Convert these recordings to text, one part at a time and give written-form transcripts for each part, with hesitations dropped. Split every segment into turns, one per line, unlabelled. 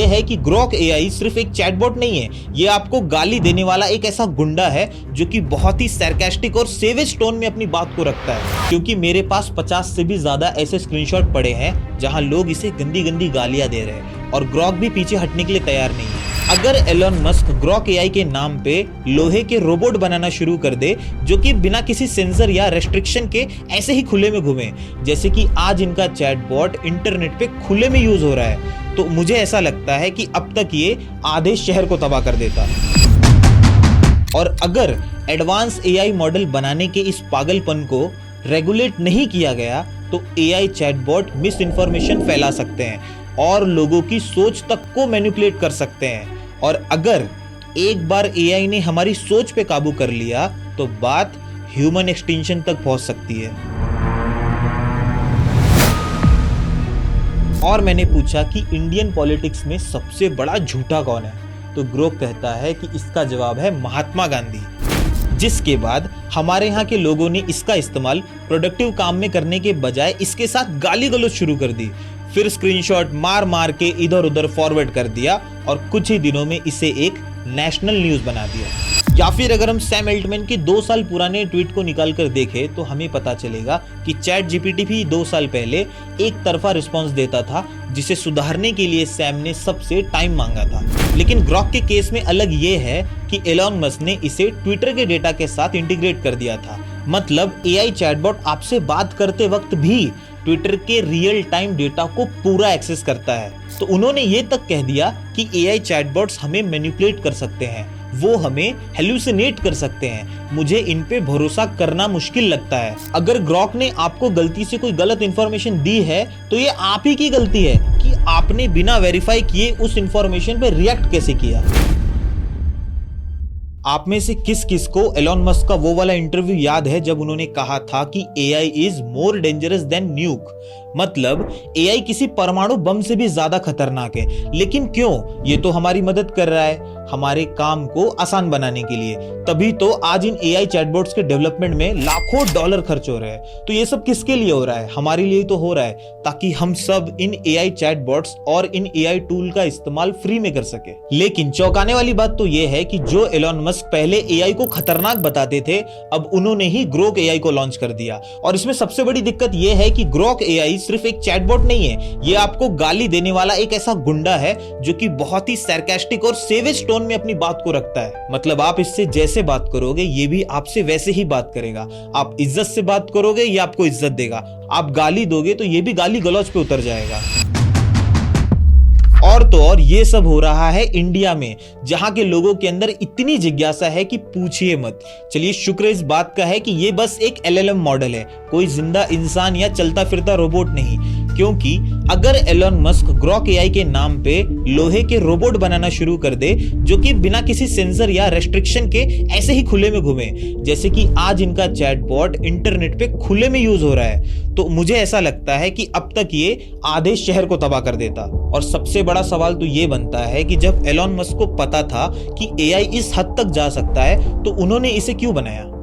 है कि Grok AI सिर्फ एक चैटबॉट नहीं है, ये आपको गाली देने वाला एक ऐसा गुंडा है जो कि बहुत ही सरकास्टिक और सेवेज टोन में अपनी बात को रखता है। क्योंकि मेरे पास 50 से भी ज्यादा ऐसे स्क्रीनशॉट पड़े हैं जहां लोग इसे गंदी गंदी गालियां दे रहे हैं और ग्रॉक भी पीछे हटने के लिए तैयार नहीं है। अगर एलन मस्क ग्रॉक एआई के नाम पे लोहे के रोबोट बनाना शुरू कर दे जो कि बिना किसी सेंसर या रेस्ट्रिक्शन के ऐसे ही खुले में घूमे, जैसे कि आज इनका चैटबॉट इंटरनेट पे खुले में यूज हो रहा है, तो मुझे ऐसा लगता है कि अब तक ये आधे शहर को तबाह कर देता। और अगर एडवांस एआई मॉडल बनाने के इस पागलपन को रेगुलेट नहीं किया गया तो एआई चैटबॉट मिस इन्फॉर्मेशन फैला सकते हैं और लोगों की सोच तक को मैनिपुलेट कर सकते हैं। और अगर एक बार एआई ने हमारी सोच पे काबू कर लिया तो बात ह्यूमन एक्सटिंक्शन तक पहुंच सकती है। और मैंने पूछा कि इंडियन पॉलिटिक्स में सबसे बड़ा झूठा कौन है, तो ग्रोक कहता है कि इसका जवाब है महात्मा गांधी। जिसके बाद हमारे यहाँ के लोगों ने इसका इस्तेमाल प्रोडक्टिव काम में करने के बजाय इसके साथ गाली गलौज शुरू कर दी, फिर स्क्रीनशॉट मार मार के इधर उधर फॉरवर्ड कर दिया और कुछ ही दिनों में इसे एक नेशनल न्यूज बना दिया। या फिर अगर हम सैम एल्टमैन के 2 साल पुराने ट्वीट को निकाल कर देखें तो हमें पता चलेगा कि चैट जीपीटी भी 2 साल पहले एक तरफा रिस्पॉन्स देता था, जिसे सुधारने के लिए सैम ने सबसे टाइम मांगा था। लेकिन ग्रॉक के केस में अलग ये है कि एलन मस्क ने इसे ट्विटर के डेटा के साथ इंटीग्रेट कर दिया था। मतलब एआई चैटबॉट आपसे बात करते वक्त भी ट्विटर के रियल टाइम डेटा को पूरा एक्सेस करता है। तो उन्होंने ये तक कह दिया कि एआई चैटबॉट्स हमें मैनिपुलेट कर सकते हैं, वो हमें हेलुसिनेट कर सकते हैं। मुझे इन पे भरोसा करना मुश्किल लगता है। अगर ग्रॉक ने आपको गलती से कोई गलत इंफॉर्मेशन दी है तो ये आप ही की गलती है कि आपने बिना वेरीफाई किए उस इंफॉर्मेशन पे रिएक्ट कैसे किया। आप में से किस किस को एलन मस्क का वो वाला इंटरव्यू याद है जब उन्होंने कहा था कि AI is more dangerous than न्यूक, मतलब एआई किसी परमाणु बम से भी ज्यादा खतरनाक है। लेकिन क्यों? ये तो हमारी मदद कर रहा है, हमारे काम को आसान बनाने के लिए। तभी तो आज इन एआई चैटबॉट्स के डेवलपमेंट में लाखों डॉलर खर्च हो रहे हैं। तो ये सब किसके लिए हो रहा है? हमारे लिए तो हो रहा है, ताकि हम सब इन एआई चैटबॉट्स और इन एआई टूल का इस्तेमाल फ्री में कर सके। लेकिन चौंकाने वाली बात तो ये है कि जो एलन मस्क पहले एआई को खतरनाक बताते थे, अब उन्होंने ही ग्रोक एआई को लॉन्च कर दिया। और इसमें सबसे बड़ी दिक्कत ये है कि ग्रोक एआई सिर्फ एक चैटबॉट नहीं है, ये आपको गाली देने वाला एक ऐसा गुंडा है जो कि बहुत ही सरकास्टिक और सेवेज टोन में अपनी बात को रखता है। मतलब आप इससे जैसे बात करोगे ये भी आपसे वैसे ही बात करेगा। आप इज्जत से बात करोगे ये आपको इज्जत देगा, आप गाली दोगे तो ये भी गाली गलौज पे उतर जाएगा। और तो और ये सब हो रहा है इंडिया में, जहां के लोगों के अंदर इतनी जिज्ञासा है कि पूछिए मत। चलिए शुक्र इस बात का है कि ये बस एक एलएलएम मॉडल है, कोई जिंदा इंसान या चलता फिरता रोबोट नहीं। क्योंकि अगर एलन मस्क ग्रॉक एआई के नाम पे लोहे के रोबोट बनाना शुरू कर दे जो कि बिना किसी सेंसर या रेस्ट्रिक्शन के ऐसे ही खुले में घूमे, जैसे कि आज इनका चैटबॉट इंटरनेट पे खुले में यूज हो रहा है, तो मुझे ऐसा लगता है कि अब तक ये आधे शहर को तबाह कर देता। और सबसे बड़ा सवाल तो ये बनता है कि जब एलन मस्क को पता था कि एआई इस हद तक जा सकता है तो उन्होंने इसे क्यों बनाया?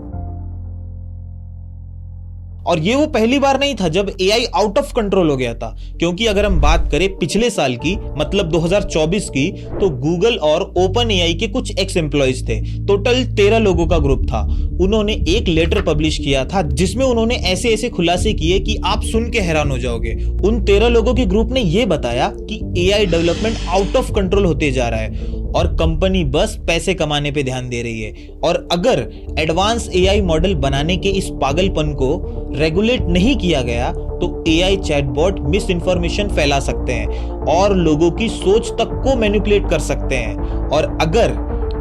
और ये वो पहली बार नहीं था जब एआई आउट ऑफ कंट्रोल हो गया था। क्योंकि अगर हम बात करें पिछले साल की, मतलब 2024 की, तो गूगल और ओपन एआई के कुछ एक्स एम्प्लॉइज थे। टोटल 13 लोगों का ग्रुप था। उन्होंने एक लेटर पब्लिश किया था जिसमें उन्होंने ऐसे ऐसे खुलासे किए कि आप सुन के हैरान हो जाओगे। उन 13 लोगों के ग्रुप ने यह बताया कि AI development out of control होते जा रहा है और कंपनी बस पैसे कमाने पे ध्यान दे रही है। और अगर एडवांस एआई मॉडल बनाने के इस पागलपन को रेगुलेट नहीं किया गया तो एआई चैटबॉट मिस इन्फॉर्मेशन फैला सकते हैं और लोगों की सोच तक को मैनिपुलेट कर सकते हैं। और अगर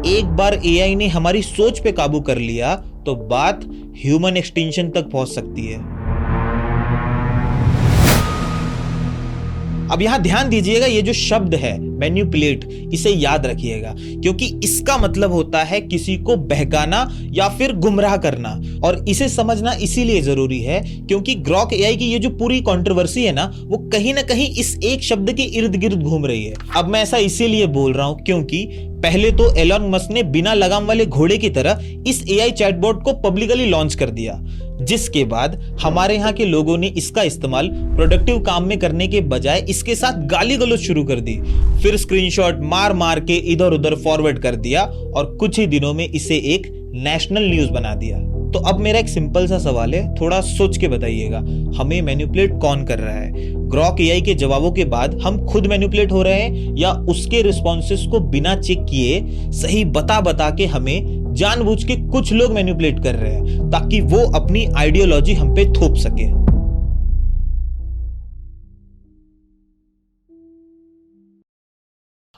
एक बार एआई ने हमारी सोच पे काबू कर लिया तो बात ह्यूमन एक्सटिंक्शन तक पहुंच सकती है। अब यहां ध्यान दीजिएगा, ये जो शब्द है मैनिपुलेट, इसे याद रखिएगा, क्योंकि इसका मतलब होता है किसी को बहकाना या फिर गुमराह करना। और इसे समझना इसीलिए जरूरी है क्योंकि ग्रॉक एआई की ये जो पूरी कंट्रोवर्सी है ना, वो कहीं ना कहीं इस एक शब्द के इर्द गिर्द घूम रही है। अब मैं ऐसा इसीलिए बोल रहा हूं क्योंकि पहले तो एलन मस्क ने बिना लगाम वाले घोड़े की तरह इस एआई चैटबॉट को पब्लिकली लॉन्च कर दिया, जिसके बाद हमारे यहाँ के लोगों ने इसका इस्तेमाल प्रोडक्टिव काम में करने के बजाय इसके साथ गाली गलौज शुरू कर दी। फिर स्क्रीनशॉट मार मार के इधर उधर फॉरवर्ड कर दिया और कुछ ही दिनों में इसे एक नेशनल न्यूज बना दिया। तो अब मेरा एक सिंपल सा सवाल है, थोड़ा सोच के बताइएगा, हमें मैनिपुलेट कौन कर रहा है? ग्रॉक एआई के जवाबों के बाद हम खुद मैनिपुलेट हो रहे हैं या उसके रिस्पॉन्सेस को बिना चेक किए सही बता बता के हमें जानबूझ के कुछ लोग मैनिपुलेट कर रहे हैं ताकि वो अपनी आइडियोलॉजी हम पे थोप सके।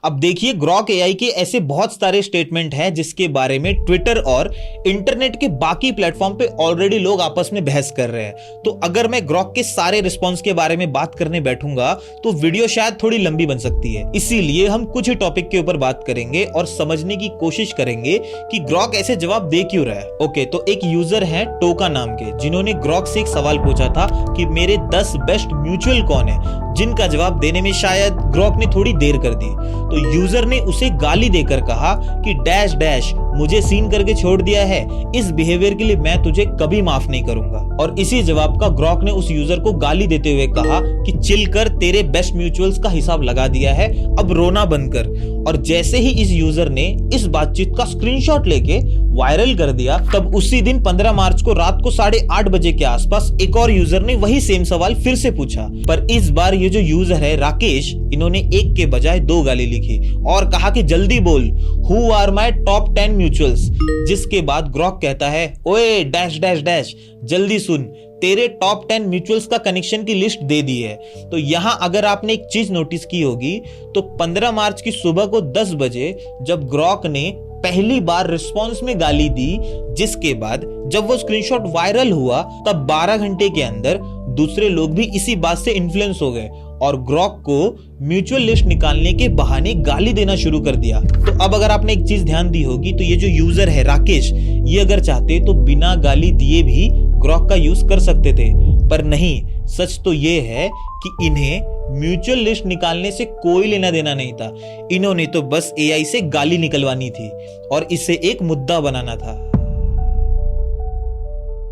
अब देखिए, ग्रॉक एआई के ऐसे बहुत सारे स्टेटमेंट हैं जिसके बारे में ट्विटर और इंटरनेट के बाकी प्लेटफॉर्म पे ऑलरेडी लोग आपस में बहस कर रहे हैं। तो अगर मैं ग्रॉक के सारे रिस्पॉन्स के बारे में बात करने बैठूंगा तो वीडियो शायद थोड़ी लंबी बन सकती है। इसीलिए हम कुछ ही टॉपिक के ऊपर बात करेंगे और समझने की कोशिश करेंगे कि ग्रॉक ऐसे जवाब दे क्यों रहा है। ओके, तो एक यूजर है टोका नाम के, जिन्होंने ग्रॉक से एक सवाल पूछा था कि मेरे 10 बेस्ट म्यूचुअल कौन है, जिनका जवाब देने में शायद ग्रॉक ने थोड़ी देर कर दी। तो यूजर ने उसे गाली देकर कहा कि डैश डैश मुझे सीन करके छोड़ दिया है, इस बिहेवियर के लिए मैं तुझे कभी माफ नहीं करूंगा। और इसी जवाब का ग्रॉक ने उस यूजर को गाली देते हुए कहा कि चिल कर, तेरे बेस्ट म्यूचुअल्स का हिसाब लगा दिया है, अब रोना बंद कर। और जैसे ही इस यूजर ने इस बातचीत का स्क्रीनशॉट लेके वायरल कर दिया, तब उसी दिन 15 मार्च को रात को 8:30 बजे के आसपास एक और यूजर ने वही सेम सवाल फिर से पूछा। पर इस बार ये जो यूजर है राकेश, इन्होंने एक के बजाय 2 गाली लिखी और कहा कि जल्दी बोल, who are my top 10 mutuals. जिसके बाद ग्रॉक कहता है, ओए डैश डैश डैश, जल्दी सुन, तेरे टॉप 10 म्यूचुअल्स का कनेक्शन की लिस्ट दे दी है। तो यहां अगर आपने एक चीज नोटिस की होगी तो 15 मार्च की सुबह को 10 बजे जब ग्रॉक ने पहली बार रिस्पॉन्स में गाली दी, जिसके बाद जब वो स्क्रीनशॉट वायरल हुआ तब 12 घंटे के अंदर दूसरे लोग भी इसी बात से इन्फ्लुएंस हो गए और ग्रॉक को म्यूचुअल लिस्ट निकालने के बहाने गाली देना शुरू कर दिया। तो अब अगर आपने एक चीज ध्यान दी होगी तो ये जो यूजर है राकेश, ये अगर चाहते तो बिना गाली दिए भी ग्रॉक का यूज कर सकते थे, पर नहीं। सच तो ये है कि इन्हें म्यूचुअल लिस्ट निकालने से कोई लेना देना नहीं था। इन्होंने तो बस एआई से गाली निकलवानी थी और इसे एक मुद्दा बनाना था।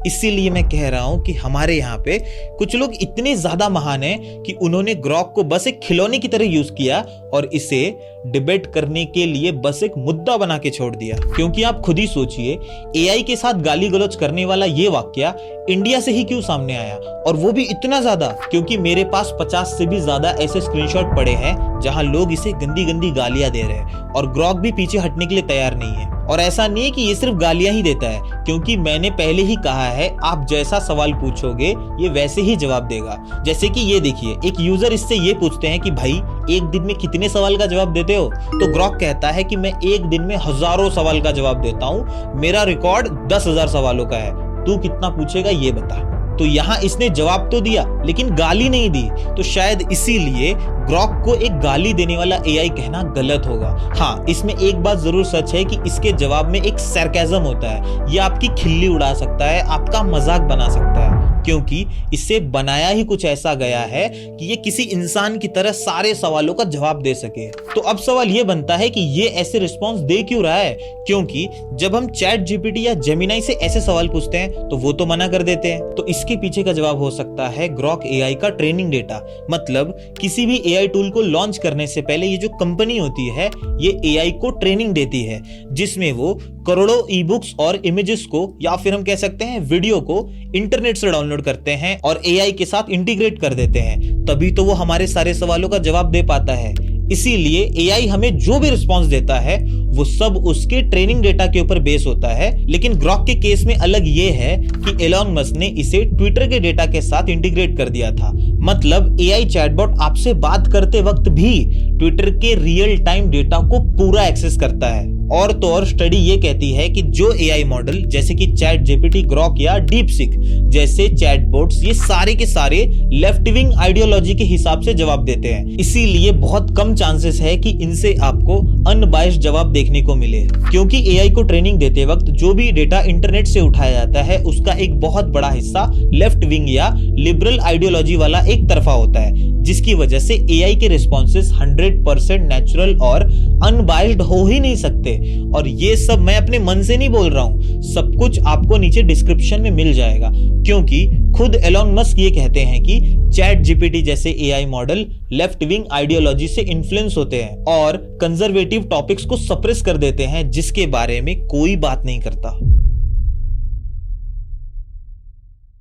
इसीलिए मैं कह रहा हूं कि हमारे यहाँ पे कुछ लोग इतने ज्यादा महान हैं कि उन्होंने ग्रॉक को बस एक खिलौने की तरह यूज किया और इसे डिबेट करने के लिए बस एक मुद्दा बना के छोड़ दिया। क्योंकि आप खुद ही सोचिए, एआई के साथ गाली गलौज करने वाला ये वाक्या इंडिया से ही क्यों सामने आया, और वो भी इतना ज्यादा, क्योंकि मेरे पास 50 से भी ज्यादा ऐसे स्क्रीनशॉट पड़े हैं जहां लोग इसे गंदी गंदी गालियां दे रहे हैं और ग्रॉक भी पीछे हटने के लिए तैयार नहीं है। और ऐसा नहीं है कि ये सिर्फ गालियां ही देता है, क्योंकि मैंने पहले ही कहा है, आप जैसा सवाल पूछोगे ये वैसे ही जवाब देगा। जैसे कि ये देखिए, एक यूजर इससे ये पूछते हैं कि भाई एक दिन में कितने सवाल का जवाब देते हो, तो ग्रॉक कहता है कि मैं एक दिन में हजारों सवाल का जवाब देता हूं, मेरा रिकॉर्ड 10,000 सवालों का है, तू कितना पूछेगा ये बता। तो यहां इसने जवाब तो दिया लेकिन गाली नहीं दी, तो शायद इसीलिए ग्रॉक को एक गाली देने वाला एआई कहना गलत होगा। हाँ, इसमें एक बात जरूर सच है कि इसके जवाब में एक सरकाज़म होता है। ये आपकी खिल्ली उड़ा सकता है, आपका मजाक बना सकता है, क्योंकि इसे बनाया ही कुछ ऐसा गया है कि ये किसी इंसान की तरह सारे सवालों का जवाब दे सके। तो अब सवाल ये बनता है कि ये ऐसे रिस्पॉन्स दे क्यों रहा है, क्योंकि जब हम चैट जीपीटी या जेमिनाई से ऐसे सवाल पूछते हैं तो वो तो मना कर देते हैं। तो इसके पीछे का जवाब हो सकता है ग्रॉक एआई का ट्रेनिंग डेटा। मतलब किसी भी एआई टूल को लॉन्च करने से पहले ये जो कंपनी होती है ये एआई को ट्रेनिंग देती है, जिसमें वो करोड़ों ई बुक्स और इमेजेस को, या फिर हम कह सकते हैं वीडियो को, इंटरनेट से डाउनलोड करते हैं और एआई के साथ इंटीग्रेट कर देते हैं। तभी तो वो हमारे सारे सवालों का जवाब दे पाता है। इसीलिए एआई हमें जो भी रिस्पॉन्स देता है वो सब उसके ट्रेनिंग डेटा के ऊपर बेस होता है। लेकिन ग्रॉक के केस में अलग ये है कि एलॉन मस्क ने इसे ट्विटर के डेटा के साथ इंटीग्रेट कर दिया था। मतलब एआई चैटबॉट आपसे बात करते वक्त भी ट्विटर के रियल टाइम डेटा को पूरा एक्सेस करता है। और तो और स्टडी ये कहती है कि जो एआई मॉडल जैसे कि चैट जीपीटी, ग्रॉक या डीपसीक जैसे चैटबॉट्स, ये सारे के सारे लेफ्ट विंग आइडियोलॉजी के हिसाब से जवाब देते हैं। इसीलिए बहुत कम चांसेस है कि इनसे आपको अनबायस्ड जवाब देखने को मिले, क्योंकि एआई को ट्रेनिंग देते वक्त जो भी डेटा इंटरनेट से उठाया जाता है उसका एक बहुत बड़ा हिस्सा लेफ्ट विंग या लिबरल आइडियोलॉजी वाला एक तरफा होता है, जिसकी वजह से एआई के रिस्पॉन्सेस 100% नेचुरल और अनबायस्ड हो ही नहीं सकते। हैं। और ये सब मैं अपने मन से नहीं बोल रहा हूं, सब कुछ आपको नीचे डिस्क्रिप्शन में मिल जाएगा, क्योंकि खुद एलोन मस्क ये कहते हैं कि चैट जीपीटी जैसे AI model left wing ideology से इन्फ्लुएंस होते हैं और कंजर्वेटिव टॉपिक्स को सप्रेस कर देते हैं, जिसके बारे में कोई बात नहीं करता।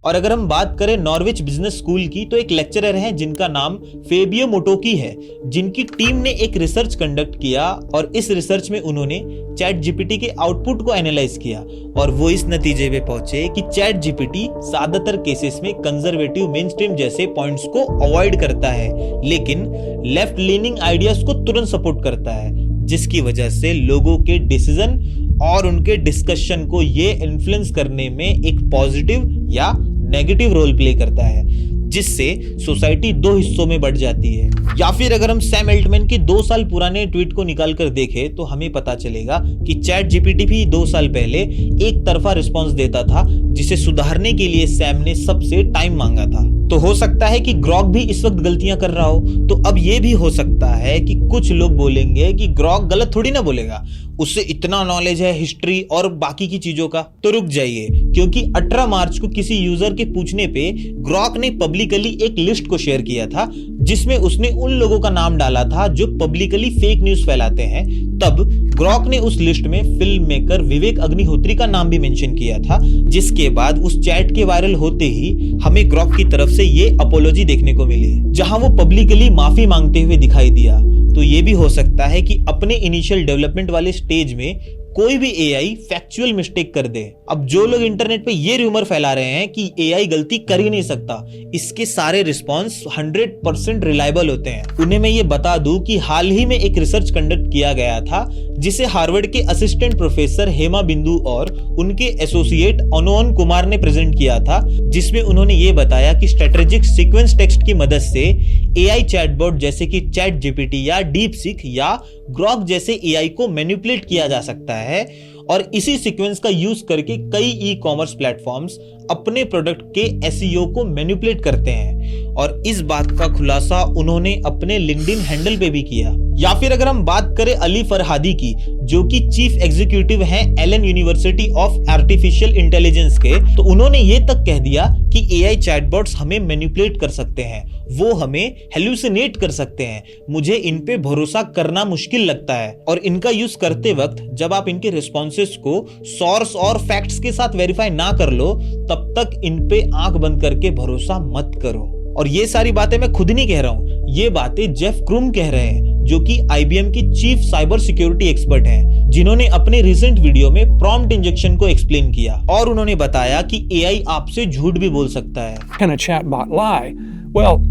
और अगर हम बात करें नॉर्विच बिजनेस स्कूल की, तो एक लेक्चरर हैं जिनका नाम फेबियो मोटोकी है, जिनकी टीम ने एक रिसर्च कंडक्ट किया और इस रिसर्च में उन्होंने चैट जीपीटी के आउटपुट को एनालाइज किया और वो इस नतीजे पे पहुंचे कि चैट जीपीटी ज्यादातर केसेस में कंजर्वेटिव मेनस्ट्रीम जैसे पॉइंट्स को अवॉइड करता है, लेकिन लेफ्ट लीनिंग आइडियाज को तुरंत सपोर्ट करता है, जिसकी वजह से लोगों के डिसीजन और उनके डिस्कशन को ये इन्फ्लुएंस करने में एक पॉजिटिव या नेगेटिव रोल प्ले करता है, जिससे सोसाइटी दो हिस्सों में बढ़ जाती है। या फिर अगर हम सैम एल्टमैन के 2 साल पुराने ट्वीट को निकाल कर देखें तो हमें पता चलेगा कि चैट जीपीटी भी 2 साल पहले एक तरफा रिस्पॉन्स देता था, जिसे सुधारने के लिए सैम ने सबसे टाइम मांगा था। तो हो सकता है कि ग्रॉक भी इस वक्त गलतियां कर रहा हो। तो अब ये भी हो सकता है कि कुछ लोग बोलेंगे कि ग्रॉक गलत थोड़ी ना बोलेगा, उससे इतना नॉलेज है हिस्ट्री और बाकी की चीजों का। तो रुक जाइए, क्योंकि 18 मार्च को किसी यूजर के पूछने पे ग्रॉक ने पब्लिकली एक लिस्ट को शेयर किया था, जिसमें उसने उन लोगों का नाम डाला था जो पब्लिकली फेक न्यूज फैलाते हैं। तब ग्रॉक ने उस लिस्ट में फिल्म मेकर विवेक अग्निहोत्री का नाम भी मेंशन किया था, जिसके बाद उस चैट के वायरल होते ही हमें ग्रॉक की तरफ से ये अपोलॉजी देखने को मिली, जहां वो पब्लिकली माफी मांगते हुए दिखाई दिया। तो ये भी हो सकता है कि अपने इनिशियल डेवलपमेंट वाले स्टेज में कोई भी एआई फैक्चुअल मिस्टेक कर दे। अब जो लोग इंटरनेट पे ये रूमर फैला रहे हैं कि एआई गलती कर ही नहीं सकता, इसके सारे रिस्पॉन्स 100% रिलायबल होते हैं। उन्हें मैं ये बता दूं कि हाल ही में एक रिसर्च कंडक्ट किया गया था, जिसे हार्वर्ड के असिस्टेंट प्रोफेसर हेमा बिंदु और उनके एसोसिएट अनुवन कुमार ने प्रेजेंट किया था, जिसमें उन्होंने ये बताया कि स्ट्रेटेजिक सीक्वेंस टेक्स्ट की मदद से एआई चैटबॉट जैसे कि चैट जीपीटी या डीपसीक या ग्रॉक जैसे एआई को मैनिपुलेट किया जा सकता है और इसी सीक्वेंस का यूज करके कई ई कॉमर्स प्लेटफॉर्म्स अपने प्रोडक्ट के एसईओ को मैनिपुलेट करते हैं। और इस बात का खुलासा उन्होंने अपने लिंक्डइन हैंडल पे भी किया। या फिर अगर हम बात करें अली फरहादी की, जो कि चीफ एग्जीक्यूटिव हैं Allen university of artificial intelligence के, तो उन्होंने ये तक कह दिया कि एआई चैटबॉट्स हमें मैनिपुलेट कर सकते हैं, वो हमें हेलुसिनेट कर सकते हैं। मुझे इन पे भरोसा करना मुश्किल लगता है और इनका यूज करते वक्त जब आप इनके रिस्पॉन्सेस को सोर्स और फैक्ट्स के साथ वेरीफाई ना कर लो, तब तक इन पे आंख बंद करके भरोसा मत करो। और ये सारी बातें मैं खुद नहीं कह रहा हूं, ये बातें जेफ क्रूम कह रहे हैं, जो कि आईबीएम की चीफ साइबर सिक्योरिटी एक्सपर्ट हैं, जिन्होंने अपने रिसेंट वीडियो में प्रॉम्प्ट इंजेक्शन को एक्सप्लेन किया और उन्होंने बताया कि एआई आपसे झूठ भी बोल सकता है।
Can a chatbot lie? Well,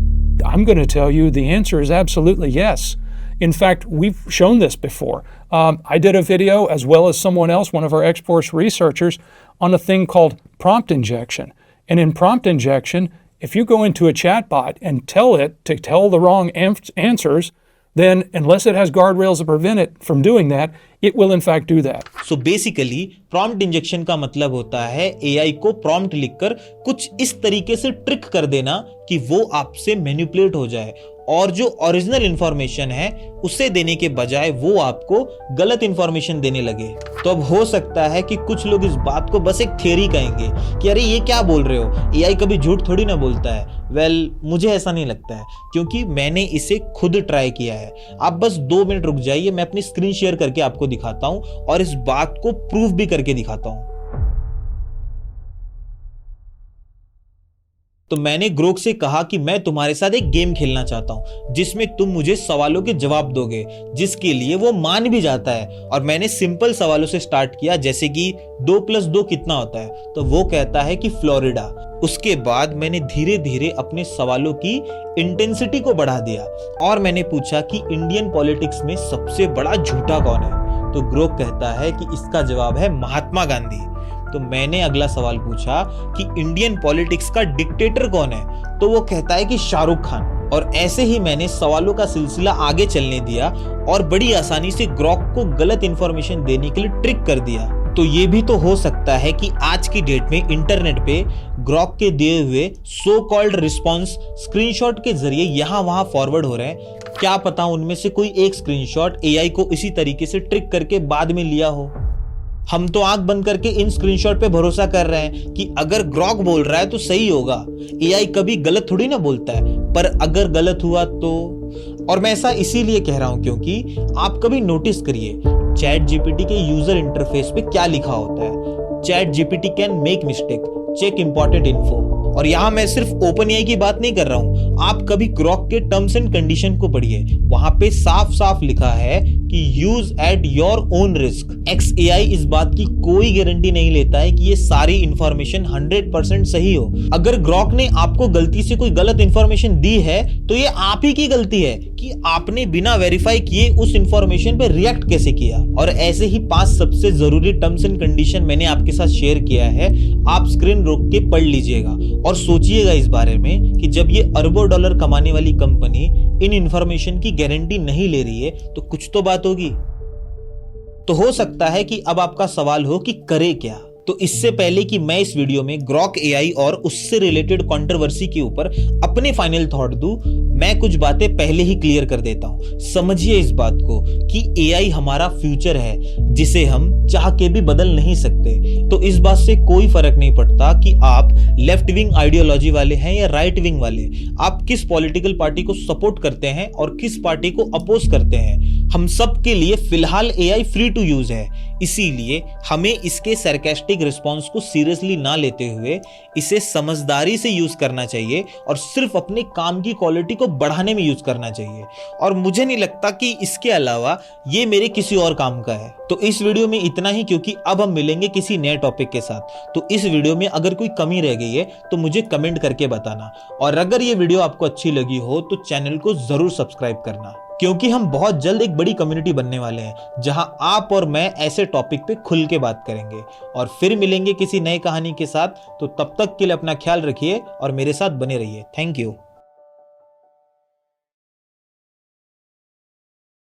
I'm going to tell you the answer is absolutely yes. In fact, we've shown this before. I did a video, as well as someone else, one of our X-Force researchers, on a thing called prompt injection. And in prompt injection, if you go into a chatbot and tell it to tell the wrong answers, then unless it has guardrails to prevent it from doing that, it will in fact do that.
So basically, prompt injection का मतलब होता है AI को prompt लिखकर कुछ इस तरीके से ट्रिक कर देना कि वो आपसे मैनिपुलेट हो जाए और जो ओरिजिनल इंफॉर्मेशन है उसे देने के बजाय वो आपको गलत इंफॉर्मेशन देने लगे। तो अब हो सकता है कि कुछ लोग इस बात को बस एक थ्योरी कहेंगे कि अरे ये क्या बोल रहे हो, एआई कभी झूठ थोड़ी ना बोलता है। वेल, मुझे ऐसा नहीं लगता है, क्योंकि मैंने इसे खुद ट्राई किया है। आप बस 2 मिनट रुक जाइए, मैं अपनी स्क्रीन शेयर करके आपको दिखाता हूं और इस बात को प्रूफ भी करके दिखाता हूं। तो मैंने ग्रोक से कहा कि मैं तुम्हारे साथ एक गेम खेलना चाहता हूं, जिसमें तुम मुझे सवालों के जवाब दोगे, जिसके लिए वो मान भी जाता है। और मैंने सिंपल सवालों से स्टार्ट किया, जैसे कि 2 + 2 कितना होता है, तो वो कहता है कि फ्लोरिडा। उसके बाद मैंने धीरे धीरे अपने सवालों की इंटेंसिटी को बढ़ा दिया और मैंने पूछा कि इंडियन पॉलिटिक्स में सबसे बड़ा झूठा कौन है, तो ग्रोक कहता है कि इसका जवाब है महात्मा गांधी। तो मैंने अगला सवाल पूछा कि इंडियन पॉलिटिक्स का डिक्टेटर कौन है, तो वो कहता है कि शाहरुख खान। और ऐसे ही मैंने सवालों का सिलसिला आगे चलने दिया और बड़ी आसानी से ग्रोक को गलत इंफॉर्मेशन देने के लिए ट्रिक कर दिया। तो ये भी तो हो सकता है कि आज की डेट में इंटरनेट पे ग्रॉक के दिए हुए सो कॉल्ड रिस्पॉन्स स्क्रीनशॉट के जरिए यहां वहां फॉरवर्ड हो रहे हैं। क्या पता उनमें से कोई एक स्क्रीनशॉट एआई को इसी तरीके से ट्रिक करके बाद में लिया हो। हम तो आंख बंद करके इन स्क्रीनशॉट पे भरोसा कर रहे हैं कि अगर ग्रॉक बोल रहा है तो सही होगा। एआई कभी गलत थोड़ी ना बोलता है, पर अगर गलत हुआ तो। और मैं ऐसा इसीलिए कह रहा हूं क्योंकि आप कभी नोटिस करिए चैट जीपीटी के यूजर इंटरफेस पे क्या लिखा होता है। ChatGPT can make mistake, check important info. और यहां मैं सिर्फ ओपन एआई की बात नहीं कर रहा हूं, आप कभी ग्रॉक के टर्म्स एंड कंडीशन को पढ़िए। वहां पे साफ साफ लिखा है कि use at your own risk. XAI इस बात की कोई गारंटी नहीं लेता है कि ये सारी इंफॉर्मेशन 100% सही हो। अगर ग्रॉक ने आपको गलती से कोई गलत इंफॉर्मेशन दी है तो ये आप ही की गलती है कि आपने बिना वेरीफाई किए उस इंफॉर्मेशन पे रिएक्ट कैसे किया। और ऐसे ही 5 सबसे जरूरी टर्म्स एंड कंडीशन मैंने आपके साथ शेयर किया है, आप स्क्रीन रोक के पढ़ लीजिएगा और सोचिएगा इस बारे में कि जब ये अरबों डॉलर कमाने वाली कंपनी इन इंफॉर्मेशन की गारंटी नहीं ले रही है तो कुछ तो बात होगी। तो हो सकता है कि अब आपका सवाल हो कि करे क्या। तो इससे पहले कि मैं इस वीडियो में ग्रॉक एआई और उससे रिलेटेड कंट्रोवर्सी के ऊपर अपने फाइनल थॉट दूं, मैं कुछ बातें पहले ही क्लियर कर देता हूं। समझिए इस बात को कि एआई हमारा फ्यूचर है जिसे हम चाह के भी बदल नहीं सकते। तो इस बात से कोई फर्क नहीं पड़ता कि आप लेफ्ट विंग आइडियोलॉजी वाले हैं या राइट विंग वाले, आप किस पॉलिटिकल पार्टी को सपोर्ट करते हैं और किस पार्टी को अपोज करते हैं। हम सब के लिए फिलहाल एआई फ्री टू यूज है, इसीलिए हमें इसके सरकास्टिक रिस्पॉन्स को सीरियसली ना लेते हुए इसे समझदारी से यूज करना चाहिए और सिर्फ अपने काम की क्वालिटी को बढ़ाने में यूज करना चाहिए। और मुझे नहीं लगता कि इसके अलावा ये मेरे किसी और काम का है। तो इस वीडियो में इतना ही, क्योंकि अब हम मिलेंगे किसी नए टॉपिक के साथ। तो इस वीडियो में अगर कोई कमी रह गई है तो मुझे कमेंट करके बताना, और अगर ये वीडियो आपको अच्छी लगी हो तो चैनल को जरूर सब्सक्राइब करना, क्योंकि हम बहुत जल्द एक बड़ी कम्युनिटी बनने वाले हैं जहां आप और मैं ऐसे टॉपिक पे खुल के बात करेंगे। और फिर मिलेंगे किसी नई कहानी के साथ। तो तब तक के लिए अपना ख्याल रखिए और मेरे साथ बने रहिए। Thank you.